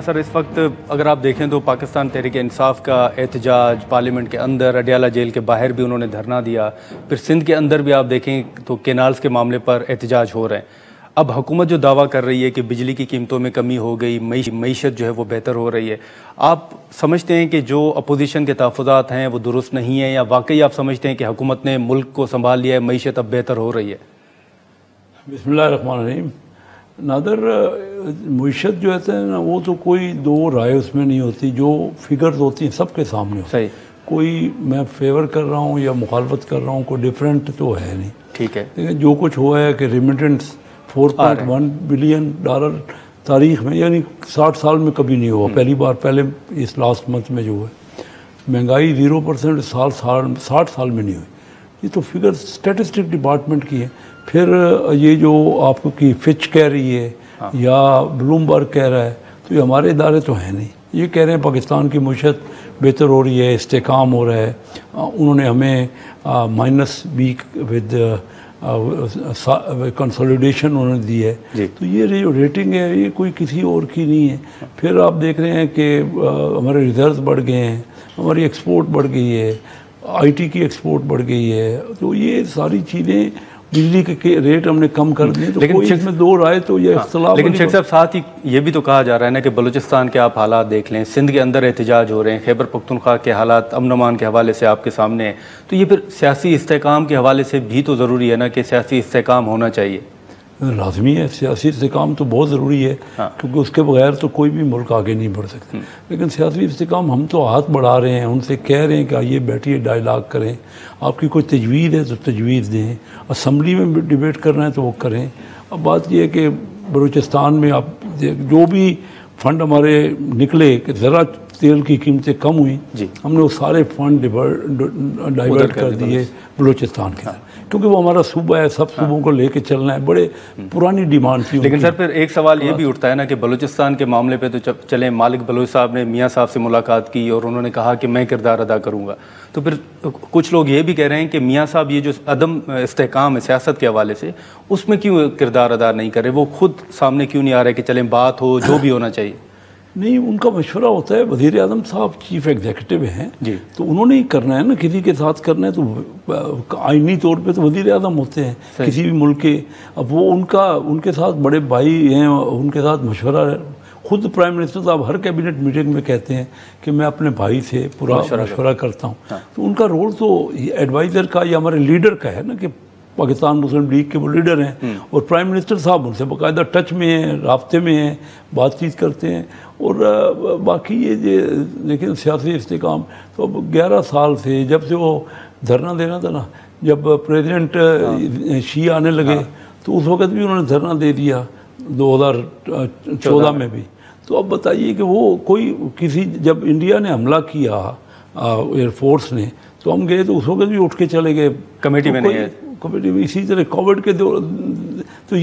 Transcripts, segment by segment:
Sir इस वक्त अगर आप देखें तो पाकिस्तान तहरीक इंसाफ का एहतजाज पार्लियामेंट के अंदर, अडियाला जेल के बाहर भी उन्होंने धरना दिया, फिर सिंध के अंदर भी आप देखें तो केनाल्स के मामले पर एहतजाज हो रहे हैं। अब हुकूमत जो दावा कर रही है कि बिजली की कीमतों में कमी हो गई, मईशत जो है वो बेहतर हो रही है, आप समझते हैं कि जो अपोजिशन के तहफ़्फ़ुज़ात हैं वो दुरुस्त नहीं है, या वाकई आप समझते हैं कि हुकूमत ने मुल्क को संभाल लिया है, मईशत अब बेहतर हो रही है? बिस्मिल्लाहिर्रहमानिर्रहीम। नादर, मईशत जो है ना वो तो कोई दो राय उसमें नहीं होती, जो फिगर्स होती हैं सबके सामने होती। सही, कोई मैं फेवर कर रहा हूँ या मुखालफत कर रहा हूँ, कोई डिफरेंट तो है नहीं। ठीक है, लेकिन जो कुछ हुआ है कि रेमिटेंस 4.1 बिलियन डॉलर तारीख में, यानी 60 साल में कभी नहीं हुआ, पहली बार, पहले इस लास्ट मंथ में जो है महंगाई 0% 60 साल में नहीं हुई। ये तो फिगर स्टैटिस्टिक डिपार्टमेंट की है। फिर ये जो आपकी फिच कह रही है या ब्लूमबर्ग कह रहा है, तो ये हमारे इदारे तो हैं नहीं। ये कह रहे हैं पाकिस्तान की मईशत बेहतर हो रही है, इस्तेकाम हो रहा है। उन्होंने हमें माइनस वीक विद कंसोलिडेशन उन्होंने दी है। तो ये जो रेटिंग है ये कोई किसी और की नहीं है। फिर आप देख रहे हैं कि हमारे रिजर्व बढ़ गए हैं, हमारी एक्सपोर्ट बढ़ गई है, आईटी की एक्सपोर्ट बढ़ गई है। तो ये सारी चीज़ें, बिजली के रेट हमने कम कर दिए, तो कोई इसमें दो राय तो ये इख्तिलाफ। लेकिन शेख साहब साथ ही ये भी तो कहा जा रहा है ना कि बलूचिस्तान के आप हालात देख लें, सिंध के अंदर एहतजाज हो रहे हैं, खैबर पख्तूनख्वा के हालात अमन अमान के हवाले से आपके सामने हैं, तो ये फिर सियासी इस्तेकाम के हवाले से भी तो ज़रूरी है ना कि सियासी इस्तेकाम होना चाहिए। लाजमी है, सियासी इस्तेकाम तो बहुत ज़रूरी है, क्योंकि उसके बगैर तो कोई भी मुल्क आगे नहीं बढ़ सकता। लेकिन सियासी इस्तेकाम हम तो हाथ बढ़ा रहे हैं, उनसे कह रहे हैं कि आइए बैठिए, डायलाग करें, आपकी कोई तजवीज़ है तो तजवीज़ दें, असम्बली में डिबेट करना है तो वो करें। अब बात यह है कि बलूचिस्तान में आप जो भी फ़ंड हमारे निकले कि ज़रा तेल की कीमतें कम हुई, हमने वो सारे फंड डाइवर्ट कर दिए बलूचिस्तान के अंदर, क्योंकि वो हमारा सूबा है, सब सूबों को लेके चलना है। बड़े पुरानी डिमांड थी। लेकिन सर फिर एक सवाल ये भी उठता है ना कि बलूचिस्तान के मामले पे तो चले, मालिक बलोच साहब ने मियाँ साहब से मुलाकात की और उन्होंने कहा कि मैं किरदार अदा करूँगा, तो फिर कुछ लोग ये भी कह रहे हैं कि मियाँ साहब ये जो अदम इस्तेकाम है सियासत के हवाले से, उसमें क्यों किरदार अदा नहीं कर रहे, वो खुद सामने क्यों नहीं आ रहे कि चलें बात हो, जो भी होना चाहिए? नहीं, उनका मशवरा होता है। वज़ीर आज़म साहब चीफ एग्जीक्यूटिव हैं तो उन्होंने ही करना है ना, किसी के साथ करना है तो आईनी तौर पे तो वज़ीर आज़म होते हैं किसी भी मुल्क के। अब वो उनके साथ बड़े भाई हैं, उनके साथ मशवरा है। खुद प्राइम मिनिस्टर साहब हर कैबिनेट मीटिंग में कहते हैं कि मैं अपने भाई से पूरा मशवरा करता हूँ। तो उनका रोल तो एडवाइज़र का या हमारे लीडर का है ना, कि पाकिस्तान मुस्लिम लीग के वो लीडर हैं और प्राइम मिनिस्टर साहब उनसे बाकायदा टच में हैं, राब्ते में हैं, बातचीत करते हैं। और बाकी ये लेकिन सियासी इस्तेकाम तो अब 11 साल से, जब से वो धरना देना था ना, जब प्रेसिडेंट शी आने लगे तो उस वक़्त भी उन्होंने धरना दे दिया, 2014 में भी। तो अब बताइए कि वो कोई जब इंडिया ने हमला किया एयरफोर्स ने, तो हम गए तो उस वक़्त भी उठ के चले गए, कमेटी में नहीं है, कमेटी में। इसी तरह कोविड के तो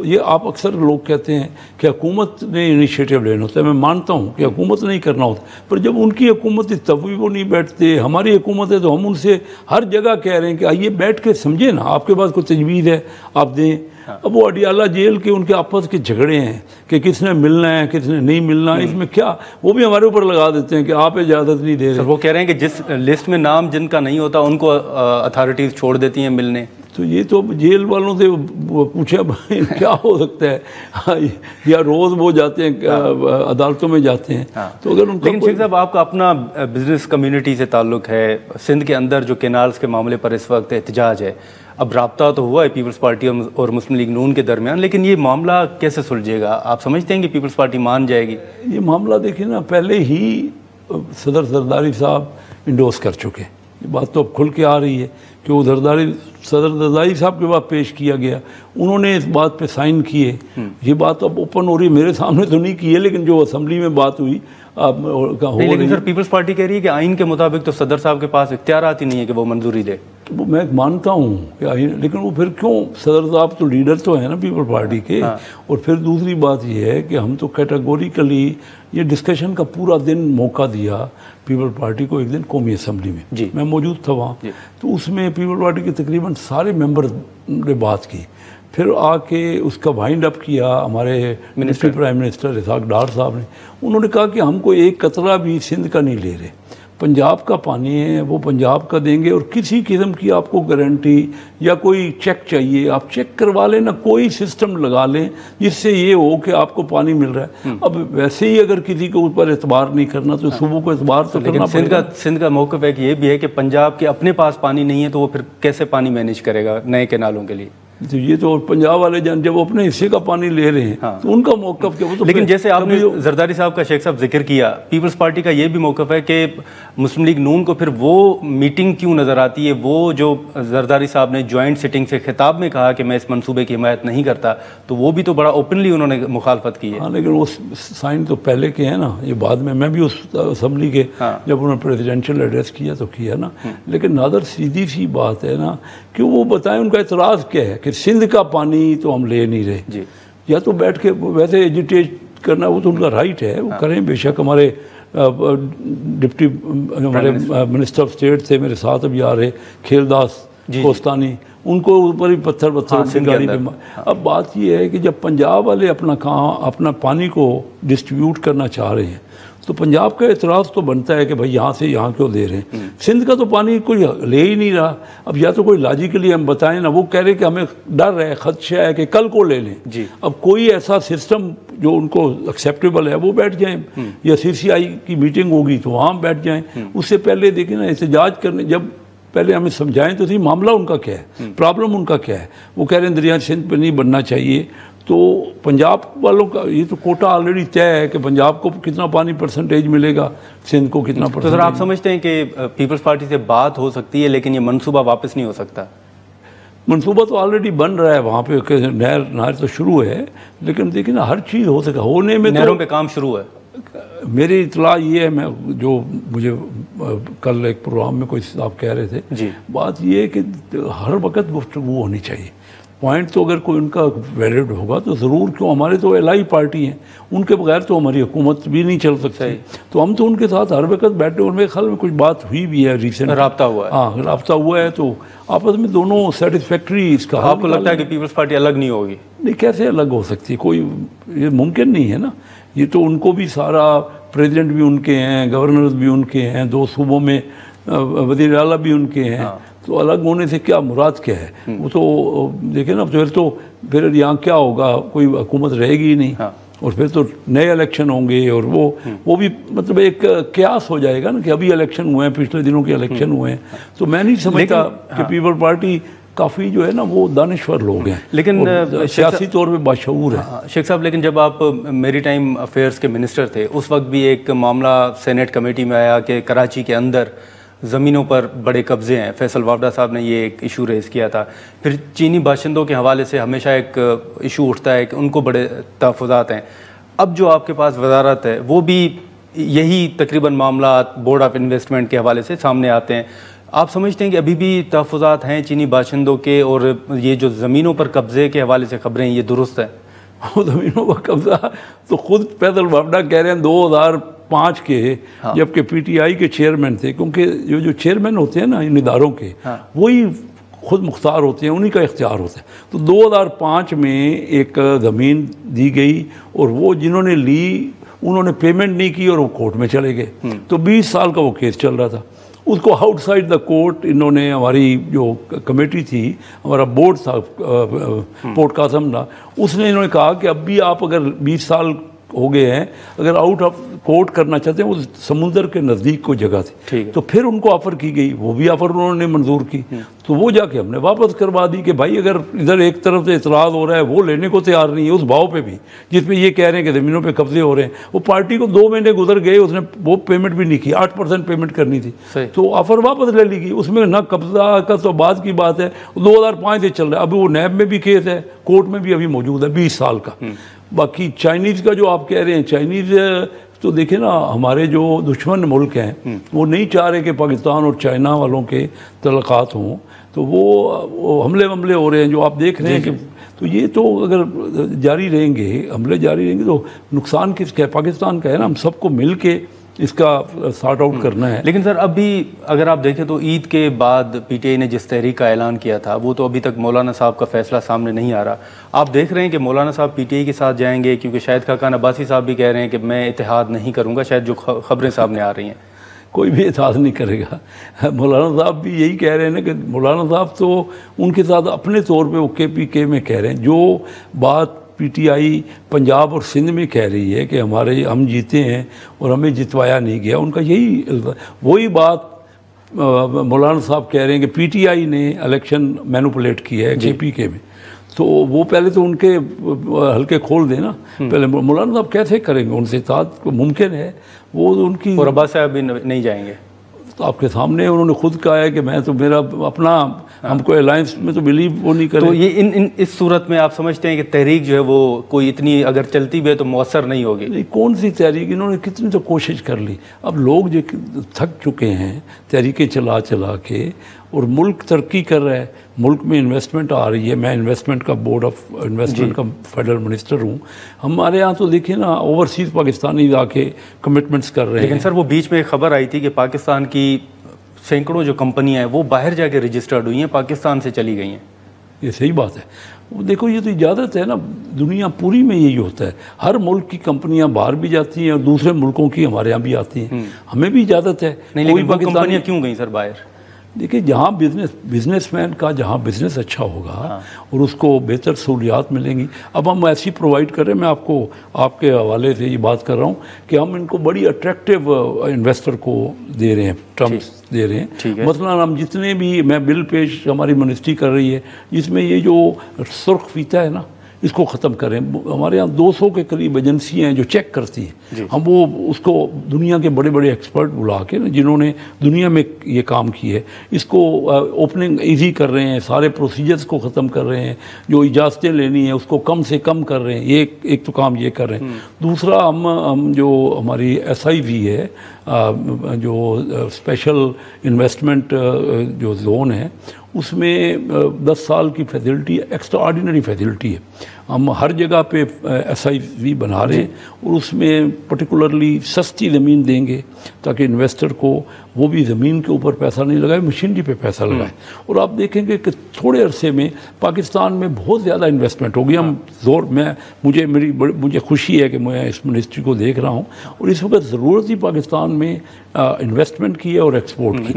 ये आप अक्सर लोग कहते हैं कि हुकूमत ने इनिशिएटिव लेना होता है। मैं मानता हूँ कि हुकूमत नहीं करना होता, पर जब उनकी हुकूमत है तब भी वो नहीं बैठते। हमारी हुकूमत है तो हम उनसे हर जगह कह रहे हैं कि आइए बैठ के समझे ना, आपके पास कोई तजवीज़ है आप दें। अब वो अडियाला जेल के उनके आपस के झगड़े हैं कि किसने मिलना है किसने नहीं मिलना है, इसमें क्या वो भी हमारे ऊपर लगा देते हैं कि आप इजाज़त नहीं दे रहे। वो कह रहे हैं कि जिस लिस्ट में नाम जिनका नहीं होता उनको अथॉरिटीज़ छोड़ देती हैं मिलने। तो ये तो जेल वालों से पूछे भाई क्या हो सकता है, या रोज़ वो जाते हैं अदालतों में जाते हैं। तो अगर उनको, लेकिन शेख साहब आपका अपना बिजनेस कम्युनिटी से ताल्लुक़ है, सिंध के अंदर जो केनाल्स के मामले पर इस वक्त एहतजाज है, अब राब्ता तो हुआ है पीपल्स पार्टी और मुस्लिम लीग नून के दरमियान, लेकिन ये मामला कैसे सुलझेगा? आप समझते हैं कि पीपल्स पार्टी मान जाएगी? ये मामला देखिए ना, पहले ही सदर जरदारी साहब इंडोर्स कर चुके, ये बात तो अब खुल के आ रही है कि वो सदर जरदारी साहब के बाद पेश किया गया, उन्होंने इस बात पे साइन किए। ये बात अब ओपन हो रही है, मेरे सामने तो नहीं की है, लेकिन जो असम्बली में बात हुई लेकिन सर पीपल्स पार्टी कह रही है कि आइन के मुताबिक तो सदर साहब के पास इख्तियारात ही नहीं है कि वो मंजूरी दे। तो मैं मानता हूँ कि लेकिन वो फिर क्यों, सदर साहब तो लीडर तो है ना पीपल पार्टी के। और फिर दूसरी बात ये है कि हम तो कैटेगोरिकली ये डिस्कशन का पूरा दिन मौका दिया पीपल पार्टी को, एक दिन कौमी असम्बली में मैं मौजूद था वहाँ, तो उसमें पीपल पार्टी के तकरीबन सारे मेंबर ने बात की। फिर आके उसका वाइंड अप किया हमारे मिनिस्टर प्राइम मिनिस्टर इसाक डार साहब ने। उन्होंने कहा कि हमको एक कतरा भी सिंध का नहीं ले रहे, पंजाब का पानी है वो पंजाब का देंगे, और किसी किस्म की आपको गारंटी या कोई चेक चाहिए आप चेक करवा लें ना, कोई सिस्टम लगा लें जिससे ये हो कि आपको पानी मिल रहा है। अब वैसे ही अगर किसी के ऊपर एतबार नहीं करना तो सुबह को एतबार तो करना पड़ेगा। सिंध का मौक़िफ़ एक ये भी है कि पंजाब के अपने पास पानी नहीं है तो वो फिर कैसे पानी मैनेज करेगा नए कैनालों के लिए? तो ये तो पंजाब वाले जब वो अपने हिस्से का पानी ले रहे हैं तो उनका मौक़िफ़ क्या? वो तो लेकिन जैसे आपने जरदारी साहब का शेख साहब जिक्र किया, पीपल्स पार्टी का ये भी मौक़िफ़ है कि मुस्लिम लीग नून को फिर वो मीटिंग क्यों नज़र आती है, वो जो जरदारी साहब ने जॉइंट सिटिंग से खिताब में कहा कि मैं इस मंसूबे की हिमायत नहीं करता, तो वो भी तो बड़ा ओपनली उन्होंने मुखालफत की है। हाँ, लेकिन वो साइन तो पहले के हैं ना, ये बाद में मैं भी उस असम्बली के जब उन्होंने प्रेसिडेंशियल एड्रेस किया तो किया ना। लेकिन नादर सीधी सी बात है ना कि वो बताएं उनका एतराज़ क्या है कि सिंध का पानी तो हम ले नहीं रहे जी। या तो बैठ के वैसे एजिटेट करना वो तो उनका राइट है, वो करें बेशक। हमारे डिप्टी हमारे मिनिस्टर ऑफ स्टेट थे मेरे साथ अभी आ रहे खेलदास कोस्तानी, उनको ऊपर ही पत्थर गाड़ी पे। अब बात ये है कि जब पंजाब वाले अपना पानी को डिस्ट्रीब्यूट करना चाह रहे हैं तो पंजाब का एतराज़ तो बनता है कि भाई यहाँ से यहाँ क्यों दे रहे हैं, सिंध का तो पानी कोई ले ही नहीं रहा। अब या तो कोई लॉजिकली हम बताएं ना, वो कह रहे कि हमें डर है खदशा है कि कल को ले लें जी। अब कोई ऐसा सिस्टम जो उनको एक्सेप्टेबल है वो बैठ जाएं, या CCI की मीटिंग होगी तो वहाँ बैठ जाएं। उससे पहले देखिए ना एहतजाज करने जब पहले हमें समझाएं तो सही मामला उनका क्या है, प्रॉब्लम उनका क्या है। वो कह रहे हैं दरिया सिंध पर नहीं बनना चाहिए, तो पंजाब वालों का ये तो कोटा ऑलरेडी तय है कि पंजाब को कितना पानी परसेंटेज मिलेगा, सिंध को कितना परसेंटेज। तो सर आप समझते हैं कि पीपल्स पार्टी से बात हो सकती है लेकिन ये मंसूबा वापस नहीं हो सकता? मंसूबा तो ऑलरेडी बन रहा है वहाँ पे, नहर तो शुरू है, लेकिन देखिए ना हर चीज़ हो सके होने में, नहरों पे काम शुरू है। मेरी इतला ये है, मैं जो मुझे कल एक प्रोग्राम में कोई साहब कह रहे थे जी, बात ये है कि हर वक्त गुफ्तगू होनी चाहिए। पॉइंट तो अगर कोई उनका वैलिड होगा तो ज़रूर, क्यों हमारे तो एलआई पार्टी हैं, उनके बगैर तो हमारी हुकूमत भी नहीं चल सकती। तो हम तो उनके साथ हर वक्त बैठे, और मेरे ख्याल में कुछ बात हुई भी है रिसेंट, राब्ता हुआ है। हाँ राब्ता हुआ है, तो आपस में दोनों सेटिस्फैक्ट्री इसका। आपको लगता है कि पीपल्स पार्टी अलग नहीं होगी? नहीं, कैसे अलग हो सकती है, कोई ये मुमकिन नहीं है ना। ये तो उनको भी सारा, प्रेसिडेंट भी उनके हैं, गवर्नर भी उनके हैं, 2 सूबों में वज़ीर आला भी उनके हैं, तो अलग होने से क्या मुराद क्या है? वो तो देखे ना, फिर यहाँ क्या होगा, कोई हुकूमत रहेगी ही नहीं। और फिर तो नए इलेक्शन होंगे, और वो भी मतलब एक क्यास हो जाएगा ना कि अभी इलेक्शन हुए हैं, पिछले दिनों के इलेक्शन हुए हैं। तो मैं नहीं समझता कि पीपल पार्टी काफ़ी जो है ना वो दानिश्वर लोग हैं, लेकिन सियासी तौर पे बाशऊर है। शेख साहब, लेकिन जब आप मेरी टाइम अफेयर्स के मिनिस्टर थे उस वक्त भी एक मामला सेनेट कमेटी में आया कि कराची के अंदर ज़मीनों पर बड़े कब्ज़े हैं। फैसल वावडा साहब ने ये एक इशू रेज़ किया था। फिर चीनी बाशिंदों के हवाले से हमेशा एक इशू उठता है कि उनको बड़े तहफ़्फ़ुज़ात हैं। अब जो आपके पास वजारत है वो भी यही तकरीबन मामला बोर्ड ऑफ इन्वेस्टमेंट के हवाले से सामने आते हैं। आप समझते हैं कि अभी भी तहफ़्फ़ुज़ात हैं चीनी बाशिंदों के, और ये जो ज़मीनों पर कब्ज़े के हवाले से खबरें ये दुरुस्त है? वो ज़मीनों पर कब्ज़ा तो खुद फैसल वावडा कह रहे हैं 2005 के, जबकि PTI के चेयरमैन थे, क्योंकि जो चेयरमैन होते हैं ना इन इदारों के, वही खुद मुख्तार होते हैं, उन्हीं का इख्तियार होता है। तो 2005 में एक ज़मीन दी गई, और वो जिन्होंने ली उन्होंने पेमेंट नहीं की और वो कोर्ट में चले गए। तो 20 साल का वो केस चल रहा था। उसको आउटसाइड द कोर्ट इन्होंने, हमारी जो कमेटी थी, हमारा बोर्ड था पोर्ट कासम था, उसने इन्होंने कहा कि अब भी आप अगर 20 साल हो गए हैं, अगर आउट ऑफ कोर्ट करना चाहते हैं, वो समुंदर के नज़दीक कोई जगह थी, तो फिर उनको ऑफ़र की गई, वो भी ऑफ़र उन्होंने मंजूर की। तो वो जाके हमने वापस करवा दी कि भाई अगर इधर एक तरफ से इतराज़ हो रहा है, वो लेने को तैयार नहीं है उस भाव पे भी जिसमें ये कह रहे हैं कि ज़मीनों पे कब्जे हो रहे हैं। वो पार्टी को 2 महीने गुजर गए, उसने वो पेमेंट भी नहीं की, 8% पेमेंट करनी थी, तो ऑफ़र वापस ले ली गई। उसमें ना कब्जा का तो बाद की बात है, 2005 से चल रहा है। अभी वो नैब में भी केस है, कोर्ट में भी अभी मौजूद है 20 साल का। बाकी चाइनीज़ का जो आप कह रहे हैं, चाइनीज़ तो देखिए ना, हमारे जो दुश्मन मुल्क हैं वो नहीं चाह रहे कि पाकिस्तान और चाइना वालों के तल्लुकात हों, तो वो हमले हो रहे हैं जो आप देख रहे हैं कि, तो ये तो अगर जारी रहेंगे, हमले जारी रहेंगे, तो नुकसान किसका है? पाकिस्तान का है ना। हम सबको मिल के इसका सॉर्ट आउट करना है। लेकिन सर अभी अगर आप देखें तो ईद के बाद पीटीआई ने जिस तहरीक का ऐलान किया था वो तो अभी तक मौलाना साहब का फैसला सामने नहीं आ रहा। आप देख रहे हैं कि मौलाना साहब पीटीआई के साथ जाएंगे, क्योंकि शाहिद खाकान अब्बासी साहब भी कह रहे हैं कि मैं इत्तेहाद नहीं करूँगा, शायद जो खबरें सामने आ रही हैं। कोई भी एहसास नहीं करेगा। मौलाना साहब भी यही कह रहे हैं ना कि मौलाना साहब तो उनके साथ अपने तौर पे वो KPK में कह रहे हैं। जो बात पीटीआई पंजाब और सिंध में कह रही है कि हम जीते हैं और हमें जितवाया नहीं गया, उनका वही बात मौलाना साहब कह रहे हैं कि पीटीआई ने इलेक्शन मैनिपुलेट किया है KPK में। तो वो पहले तो उनके हल्के खोल देना। पहले मौलाना साहब कैसे करेंगे, उनसे साथ मुमकिन है वो उनकी। और अब्बास साहब भी नहीं जाएंगे। तो आपके सामने उन्होंने खुद कहा है कि मैं तो मेरा अपना हमको अलायंस में तो बिलीव वो नहीं करे। तो ये इस सूरत में आप समझते हैं कि तहरीक जो है वो कोई इतनी अगर चलती भी है तो मौसर नहीं होगी? नहीं, कौन सी तहरीक, इन्होंने कितनी तो कोशिश कर ली। अब लोग जो थक चुके हैं तहरीकें चला चला के, और मुल्क तरक्की कर रहा है, मुल्क में इन्वेस्टमेंट आ रही है। मैं इन्वेस्टमेंट का बोर्ड ऑफ इन्वेस्टमेंट का फेडरल मिनिस्टर हूँ। हमारे यहाँ तो देखिए ना ओवरसीज़ पाकिस्तानी आके कमिटमेंट्स कर रहे हैं। लेकिन सर वो बीच में एक खबर आई थी कि पाकिस्तान की सैकड़ों जो कंपनियां हैं वो बाहर जाके रजिस्टर्ड हुई हैं, पाकिस्तान से चली गई हैं। ये सही बात है। वो देखो ये तो इजाज़त है ना, दुनिया पूरी में यही होता है। हर मुल्क की कंपनियां बाहर भी जाती हैं और दूसरे मुल्कों की हमारे यहाँ भी आती हैं। हमें भी इजाज़त है। नहीं, कोई कंपनियां क्यों गई सर बाहर? देखिए जहाँ बिजनेसमैन का जहाँ बिजनेस अच्छा होगा और उसको बेहतर सहूलियात मिलेंगी। अब हम ऐसी प्रोवाइड कर रहे हैं, मैं आपको आपके हवाले से ये बात कर रहा हूँ कि हम इनको बड़ी अट्रैक्टिव इन्वेस्टर को दे रहे हैं, टर्म्स दे रहे हैं। मतलब हम जितने भी, मैं बिल पेश हमारी मिनिस्ट्री कर रही है जिसमें ये जो सुर्ख फीता है ना इसको ख़त्म करें। हमारे यहाँ 200 के करीब एजेंसियाँ हैं जो चेक करती हैं। हम वो उसको दुनिया के बड़े बड़े एक्सपर्ट बुला के ना, जिन्होंने दुनिया में ये काम की है, इसको ओपनिंग इजी कर रहे हैं, सारे प्रोसीजर्स को ख़त्म कर रहे हैं, जो इजाज़तें लेनी है उसको कम से कम कर रहे हैं। ये एक तो काम ये कर रहे हैं। दूसरा हम जो हमारी SIV है, जो स्पेशल इन्वेस्टमेंट जो जोन है, उसमें 10 साल की फैसिलिटी, एक्स्ट्रा ऑर्डिनरी फैसिलिटी है। हम हर जगह पे SIV बना रहे हैं और उसमें पर्टिकुलरली सस्ती ज़मीन देंगे ताकि इन्वेस्टर को वो भी ज़मीन के ऊपर पैसा नहीं लगाए, मशीनरी पे पैसा लगाए। और आप देखेंगे कि थोड़े अरसे में पाकिस्तान में बहुत ज़्यादा इन्वेस्टमेंट होगी। हम मुझे खुशी है कि मैं इस मिनिस्ट्री को देख रहा हूँ और इस वक्त ज़रूरत ही पाकिस्तान में इन्वेस्टमेंट की है और एक्सपोर्ट की।